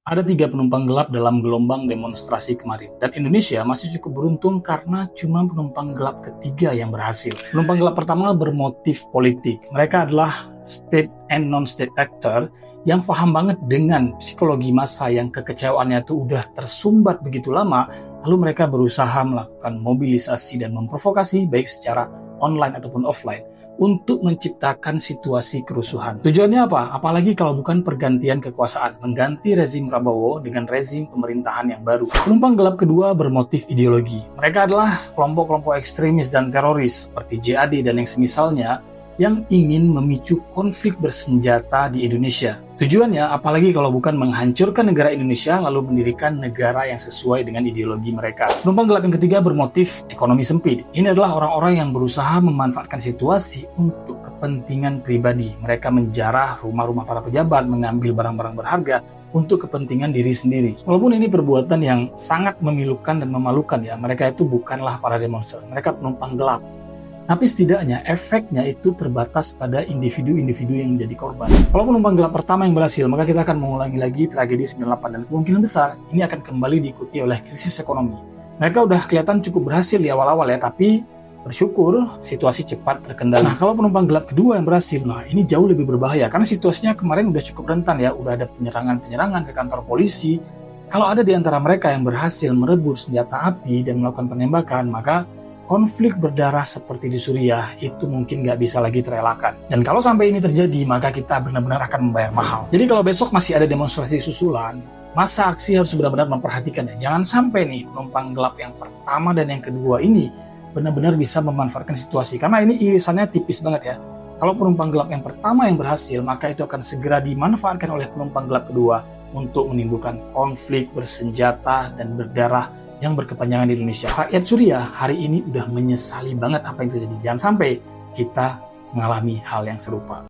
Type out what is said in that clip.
Ada 3 penumpang gelap dalam gelombang demonstrasi kemarin, dan Indonesia masih cukup beruntung karena cuma penumpang gelap ketiga yang berhasil. Penumpang gelap pertama bermotif politik. Mereka adalah state and non-state actor yang paham banget dengan psikologi massa yang kekecewaannya itu udah tersumbat begitu lama, lalu mereka berusaha melakukan mobilisasi dan memprovokasi baik secara online ataupun offline untuk menciptakan situasi kerusuhan. Tujuannya apa? Apalagi kalau bukan pergantian kekuasaan, mengganti rezim Prabowo dengan rezim pemerintahan yang baru. Penumpang gelap kedua bermotif ideologi. Mereka adalah kelompok-kelompok ekstremis dan teroris seperti JAD dan yang semisalnya yang ingin memicu konflik bersenjata di Indonesia. Tujuannya apalagi kalau bukan menghancurkan negara Indonesia lalu mendirikan negara yang sesuai dengan ideologi mereka. Penumpang gelap yang ketiga bermotif ekonomi sempit. Ini adalah orang-orang yang berusaha memanfaatkan situasi untuk kepentingan pribadi. Mereka menjarah rumah-rumah para pejabat, mengambil barang-barang berharga untuk kepentingan diri sendiri. Walaupun ini perbuatan yang sangat memilukan dan memalukan ya, mereka itu bukanlah para demonstran, mereka penumpang gelap. Tapi setidaknya efeknya itu terbatas pada individu-individu yang menjadi korban. Kalau penumpang gelap pertama yang berhasil, maka kita akan mengulangi lagi tragedi 98 dan kemungkinan besar ini akan kembali diikuti oleh krisis ekonomi. Mereka udah kelihatan cukup berhasil di awal-awal ya, tapi bersyukur situasi cepat terkendali. Nah, kalau penumpang gelap kedua yang berhasil, nah ini jauh lebih berbahaya karena situasinya kemarin udah cukup rentan ya, udah ada penyerangan-penyerangan ke kantor polisi. Kalau ada di antara mereka yang berhasil merebut senjata api dan melakukan penembakan, maka konflik berdarah seperti di Suriah itu mungkin nggak bisa lagi terelakkan. Dan kalau sampai ini terjadi, maka kita benar-benar akan membayar mahal. Jadi kalau besok masih ada demonstrasi susulan, masa aksi harus benar-benar memperhatikan ya. Jangan sampai nih penumpang gelap yang pertama dan yang kedua ini benar-benar bisa memanfaatkan situasi. Karena ini irisannya tipis banget ya. Kalau penumpang gelap yang pertama yang berhasil, maka itu akan segera dimanfaatkan oleh penumpang gelap kedua untuk menimbulkan konflik bersenjata dan berdarah yang berkepanjangan di Indonesia. Rakyat Suriah hari ini udah menyesali banget apa yang terjadi. Jangan sampai kita mengalami hal yang serupa.